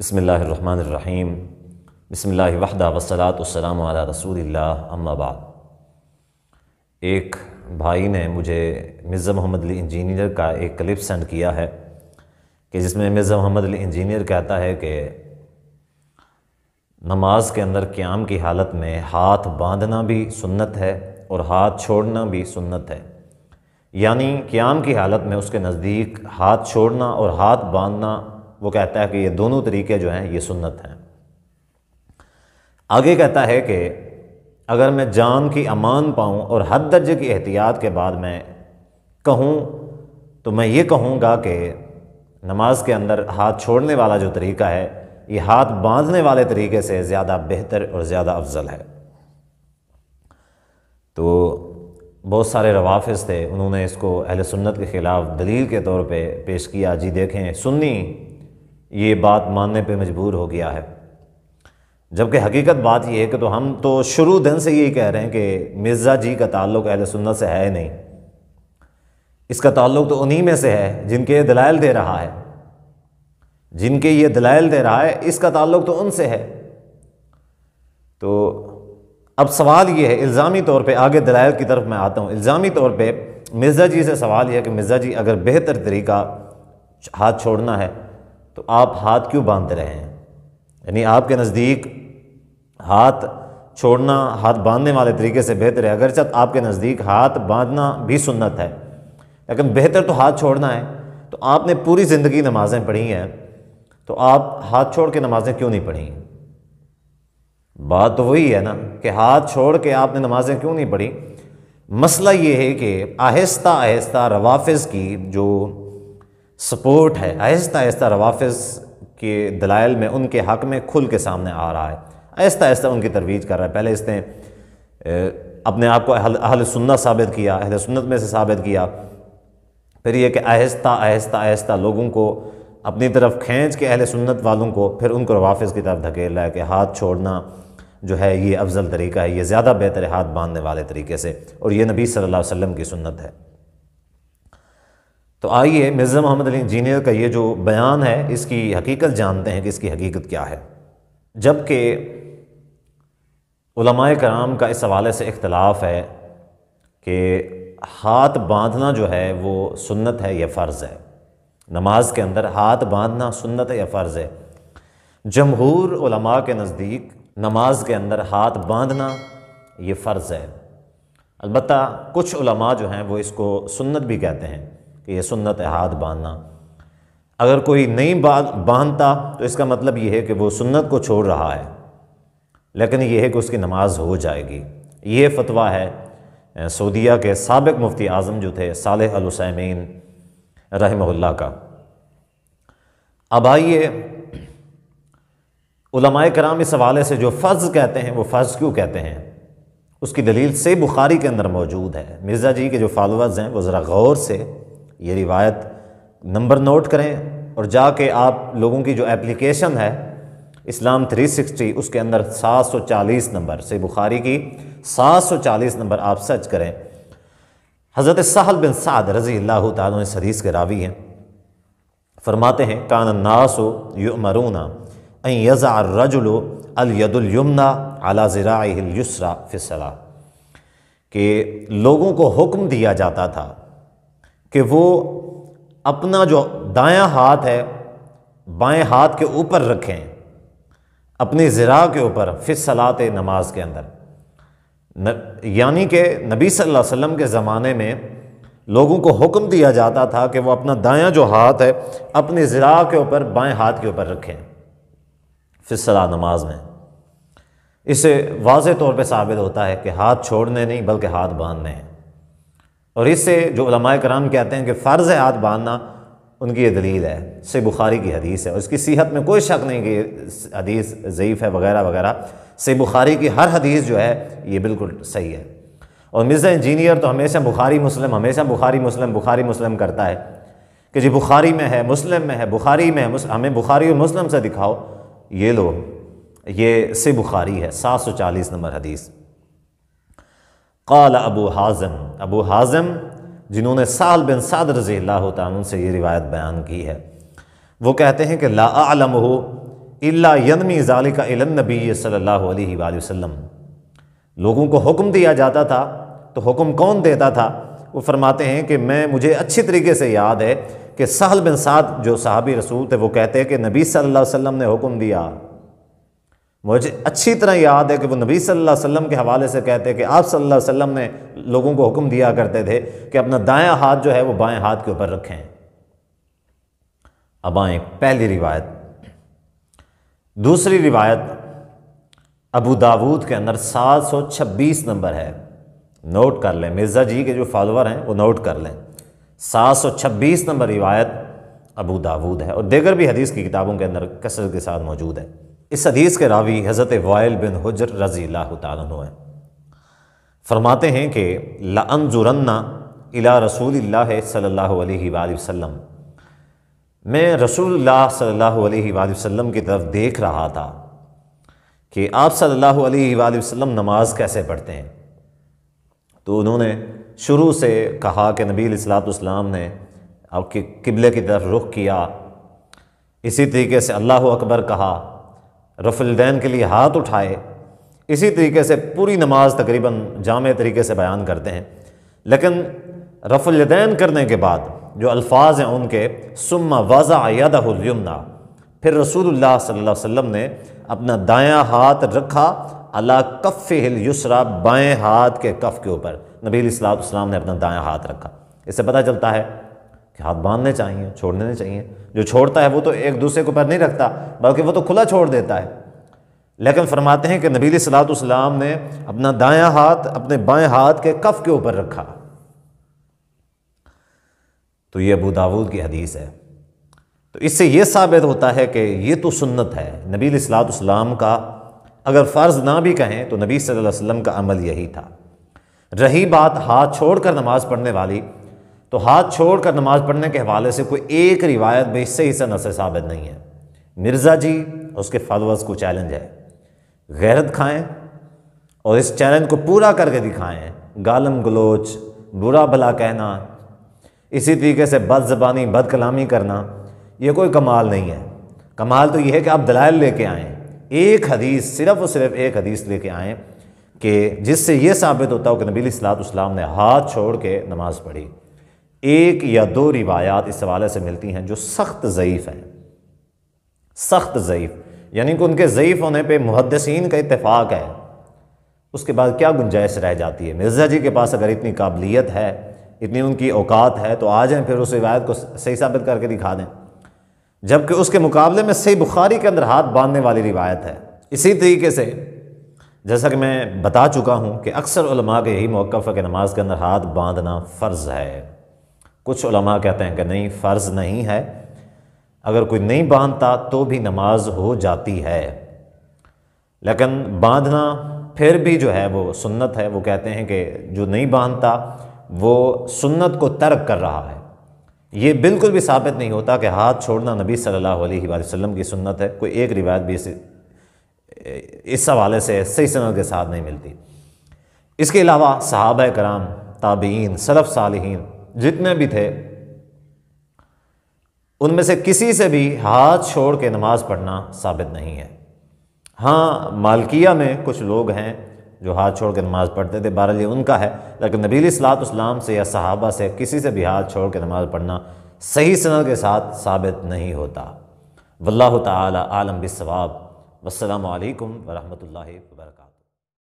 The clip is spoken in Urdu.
بسم اللہ الرحمن الرحیم بسم اللہ وحدہ والصلاۃ والسلام علی رسول اللہ اما بعد۔ ایک بھائی نے مجھے مرزا محمد علی انجینئر کا ایک کلپ سینڈ کیا ہے کہ جس میں مرزا محمد علی انجینئر کہتا ہے کہ نماز کے اندر قیام کی حالت میں ہاتھ باندھنا بھی سنت ہے اور ہاتھ چھوڑنا بھی سنت ہے، یعنی قیام کی حالت میں اس کے نزدیک ہاتھ چھوڑنا اور ہاتھ باندھنا، وہ کہتا ہے کہ یہ دونوں طریقے جو ہیں یہ سنت ہیں۔ آگے کہتا ہے کہ اگر میں جان کی امان پاؤں اور حد درجے کی احتیاط کے بعد میں کہوں تو میں یہ کہوں گا کہ نماز کے اندر ہاتھ چھوڑنے والا جو طریقہ ہے یہ ہاتھ باندھنے والے طریقے سے زیادہ بہتر اور زیادہ افضل ہے۔ تو بہت سارے روافظ تھے، انہوں نے اس کو اہل سنت کے خلاف دلیل کے طور پہ پیش کیا، جی دیکھیں سنی یہ بات ماننے پہ مجبور ہو گیا ہے، جبکہ حقیقت بات یہ ہے کہ تو ہم تو شروع دن سے یہی کہہ رہے ہیں کہ مرزا جی کا تعلق اہل سنت سے ہے نہیں، اس کا تعلق تو انہی میں سے ہے جن کے دلائل دے رہا ہے، جن کے یہ دلائل دے رہا ہے اس کا تعلق تو ان سے ہے۔ تو اب سوال یہ ہے الزامی طور پہ، آگے دلائل کی طرف میں آتا ہوں، الزامی طور پہ مرزا جی سے سوال یہ ہے کہ مرزا جی اگر بہتر طریقہ ہاتھ چھوڑنا ہے تو آپ ہاتھ کیوں باندھ رہے ہیں؟ یعنی آپ کے نزدیک ہاتھ چھوڑنا ہاتھ باندھنے والے طریقے سے بہتر ہے، اگرچہ آپ کے نزدیک ہاتھ باندھنا بھی سنت ہے لیکن بہتر تو ہاتھ چھوڑنا ہے، تو آپ نے پوری زندگی نمازیں پڑھی ہیں تو آپ ہاتھ چھوڑ کے نمازیں کیوں نہیں پڑھی؟ بات تو وہی ہے نا کہ ہاتھ چھوڑ کے آپ نے نمازیں کیوں نہیں پڑھی۔ مسئلہ یہ ہے کہ آہستہ آہستہ روافظ کی جو سپورٹ ہے، آہستہ آہستہ روافظ کے دلائل میں ان کے حق میں کھل کے سامنے آ رہا ہے، آہستہ آہستہ ان کی ترویج کر رہا ہے۔ پہلے اس نے اپنے آپ کو اہل سنت ثابت کیا، اہل سنت میں سے ثابت کیا، پھر یہ کہ آہستہ آہستہ آہستہ لوگوں کو اپنی طرف کھینچ کے اہل سنت والوں کو پھر ان کو روافظ کی طرف دھکیل رہا ہے کہ ہاتھ چھوڑنا جو ہے یہ افضل طریقہ ہے، یہ زیادہ بہتر ہے ہاتھ باندھنے والے طریقے سے، اور یہ نبی صلی اللہ علیہ وسلم کی سنت ہے۔ تو آئیے مرزا محمد علی انجینئر کا یہ جو بیان ہے اس کی حقیقت جانتے ہیں کہ اس کی حقیقت کیا ہے۔ جبکہ علماء کرام کا اس حوالے سے اختلاف ہے کہ ہاتھ باندھنا جو ہے وہ سنت ہے یا فرض ہے، نماز کے اندر ہاتھ باندھنا سنت ہے یا فرض ہے۔ جمہور علماء کے نزدیک نماز کے اندر ہاتھ باندھنا یہ فرض ہے، البتہ کچھ علماء جو ہیں وہ اس کو سنت بھی کہتے ہیں کہ یہ سنت ہے ہاتھ باندھنا۔ اگر کوئی نہیں باندھتا تو اس کا مطلب یہ ہے کہ وہ سنت کو چھوڑ رہا ہے، لیکن یہ ہے کہ اس کی نماز ہو جائے گی۔ یہ فتویٰ ہے سعودیہ کے سابق مفتی اعظم جو تھے صالح العثیمین رحمہ اللہ کا۔ اب آئیے علماء کرام اس حوالے سے جو فرض کہتے ہیں وہ فرض کیوں کہتے ہیں، اس کی دلیل صحیح بخاری کے اندر موجود ہے۔ مرزا جی کے جو فالوورز ہیں وہ ذرا غور سے یہ روایت نمبر نوٹ کریں اور جا کے آپ لوگوں کی جو اپلیکیشن ہے اسلام 360 اس کے اندر 740 نمبر صحیح بخاری کی 740 نمبر آپ سرچ کریں۔ حضرت سہل بن سعد رضی اللہ تعالیٰ عنہ اس حدیث کے راوی ہیں، فرماتے ہیں کان الناس یؤمرون ان یضع الرجل الید الیمنی علی ذراعہ الیسری فی الصلاۃ، کہ لوگوں کو حکم دیا جاتا تھا کہ وہ اپنا جو دایاں ہاتھ ہے بائیں ہاتھ کے اوپر رکھیں، اپنی ذراع کے اوپر فی الصلاۃ نماز کے اندر، یعنی کہ نبی صلی اللہ علیہ وسلم کے زمانے میں لوگوں کو حکم دیا جاتا تھا کہ وہ اپنا دایاں جو ہاتھ ہے اپنی ذراع کے اوپر بائیں ہاتھ کے اوپر رکھیں فی الصلاۃ نماز میں۔ اس سے واضح طور پہ ثابت ہوتا ہے کہ ہاتھ چھوڑنے نہیں بلکہ ہاتھ باندھنے ہیں، اور اس سے جو علماء کرام کہتے ہیں کہ فرض ہے ہاتھ باندھنا، ان کی یہ دلیل ہے، صحیح بخاری کی حدیث ہے، اور اس کی صحت میں کوئی شک نہیں کہ حدیث ضعیف ہے وغیرہ وغیرہ، صحیح بخاری کی ہر حدیث جو ہے یہ بالکل صحیح ہے۔ اور مرزا انجینئر تو ہمیشہ بخاری مسلم کرتا ہے کہ جی بخاری میں ہے، مسلم میں ہے، بخاری میں ہے، ہمیں بخاری اور مسلم سے دکھاؤ، یہ لو یہ صحیح بخاری ہے 740 نمبر حدیث۔ قال ابو حازم جنہوں نے سہل بن سعد رضی اللہ تعالیٰ عنہ سے یہ روایت بیان کی ہے، وہ کہتے ہیں کہ لا اعلمہ، الا ینمی ذالک الی النبی صلی اللہ علیہ وآلہ وسلم، لوگوں کو حکم دیا جاتا تھا تو حکم کون دیتا تھا؟ وہ فرماتے ہیں کہ مجھے اچھی طریقے سے یاد ہے کہ سہل بن سعد جو صحابی رسول تھے وہ کہتے ہیں کہ نبی صلی اللہ علیہ وسلم نے حکم دیا۔ مجھے اچھی طرح یاد ہے کہ وہ نبی صلی اللہ علیہ وسلم کے حوالے سے کہتے ہیں کہ آپ صلی اللہ علیہ وسلم نے لوگوں کو حکم دیا کرتے تھے کہ اپنا دایاں ہاتھ جو ہے وہ بائیں ہاتھ کے اوپر رکھیں۔ اب آئیں پہلی روایت۔ دوسری روایت ابو داود کے اندر 726 نمبر ہے، نوٹ کر لیں، مرزا جی کے جو فالوور ہیں وہ نوٹ کر لیں۔ 726 نمبر روایت ابو داود ہے، اور دیگر بھی حدیث کی کتابوں کے اندر کثرت کے ساتھ موجود ہے۔ اس حدیث کے راوی حضرت وائل بن حجر رضی اللہ تعالیٰ عنہ ہیں۔ فرماتے ہیں کہ لَأَنظُرَنَّ إِلَىٰ رسول اللہ صلی اللہ علیہ وآلہ وسلم، میں رسول اللہ صلی اللہ علیہ وآلہ وسلم کی طرف دیکھ رہا تھا کہ آپ صلی اللہ علیہ وآلہ وسلم نماز کیسے پڑھتے ہیں۔ تو انہوں نے شروع سے کہا کہ نبی علیہ الصلوۃ والسلام نے آپ کے قبلے کی طرف رخ کیا، اسی طریقے سے اللہ اکبر کہا، رفع الیدین کے لیے ہاتھ اٹھائے، اسی طریقے سے پوری نماز تقریباً جامع طریقے سے بیان کرتے ہیں۔ لیکن رفع الیدین کرنے کے بعد جو الفاظ ہیں ان کے ثم وضع یدہ الیمنی، پھر رسول اللہ صلی اللہ علیہ وسلم نے اپنا دایاں ہاتھ رکھا علی کفہ الیسریٰ، بائیں ہاتھ کے کف کے اوپر نبی علیہ الصلوۃ والسلام نے اپنا دایاں ہاتھ رکھا۔ اس سے پتہ چلتا ہے کہ ہاتھ باندھنے چاہیے، چھوڑنے نہیں چاہیے۔ جو چھوڑتا ہے وہ تو ایک دوسرے کے اوپر نہیں رکھتا بلکہ وہ تو کھلا چھوڑ دیتا ہے، لیکن فرماتے ہیں کہ نبی علیہ الصلوۃ والسلام نے اپنا دایاں ہاتھ اپنے بائیں ہاتھ کے کف کے اوپر رکھا۔ تو یہ ابو داود کی حدیث ہے۔ تو اس سے یہ ثابت ہوتا ہے کہ یہ تو سنت ہے نبی علیہ الصلوۃ والسلام کا، اگر فرض نہ بھی کہیں تو نبی صلی اللہ علیہ وسلم کا عمل یہی تھا۔ رہی بات ہاتھ چھوڑ کر نماز پڑھنے والی، تو ہاتھ چھوڑ کر نماز پڑھنے کے حوالے سے کوئی ایک روایت بھی صحیح سند سے ثابت نہیں ہے۔ مرزا جی اس کے فالوورز کو چیلنج ہے، غیرت کھائیں اور اس چیلنج کو پورا کر کے دکھائیں۔ گالم گلوچ، برا بھلا کہنا، اسی طریقے سے بد زبانی بد کلامی کرنا، یہ کوئی کمال نہیں ہے۔ کمال تو یہ ہے کہ آپ دلائل لے کے آئیں، ایک حدیث، صرف اور صرف ایک حدیث لے کے آئیں کہ جس سے یہ ثابت ہوتا ہو کہ نبی علیہ الصلوۃ والسلام نے ہاتھ چھوڑ کے نماز پڑھی۔ ایک یا دو روایات اس حوالے سے ملتی ہیں جو سخت ضعیف ہیں، سخت ضعیف، یعنی کہ ان کے ضعیف ہونے پہ محدثین کا اتفاق ہے۔ اس کے بعد کیا گنجائش رہ جاتی ہے؟ مرزا جی کے پاس اگر اتنی قابلیت ہے، اتنی ان کی اوقات ہے، تو آ جائیں پھر اس روایت کو صحیح ثابت کر کے دکھا دیں، جبکہ اس کے مقابلے میں صحیح بخاری کے اندر ہاتھ باندھنے والی روایت ہے۔ اسی طریقے سے جیسا کہ میں بتا چکا ہوں کہ اکثر علماء کے یہی موقف ہے کہ نماز کے اندر ہاتھ باندھنا فرض ہے۔ کچھ علماء کہتے ہیں کہ نہیں، فرض نہیں ہے، اگر کوئی نہیں باندھتا تو بھی نماز ہو جاتی ہے، لیکن باندھنا پھر بھی جو ہے وہ سنت ہے۔ وہ کہتے ہیں کہ جو نہیں باندھتا وہ سنت کو ترک کر رہا ہے۔ یہ بالکل بھی ثابت نہیں ہوتا کہ ہاتھ چھوڑنا نبی صلی اللہ علیہ وآلہ وسلم کی سنت ہے، کوئی ایک روایت بھی اس حوالے سے صحیح سند کے ساتھ نہیں ملتی۔ اس کے علاوہ صحابہ کرام، تابعین، سلف صالحین جتنے بھی تھے، ان میں سے کسی سے بھی ہاتھ چھوڑ کے نماز پڑھنا ثابت نہیں ہے۔ ہاں، مالکیہ میں کچھ لوگ ہیں جو ہاتھ چھوڑ کے نماز پڑھتے تھے، بہرحال یہ ان کا ہے، لیکن نبی علیہ الصلوۃ والسلام سے یا صحابہ سے کسی سے بھی ہاتھ چھوڑ کے نماز پڑھنا صحیح سند کے ساتھ ثابت نہیں ہوتا۔ واللہ تعالی عالم بالصواب۔ والسلام علیکم ورحمۃ اللہ وبرکاتہ۔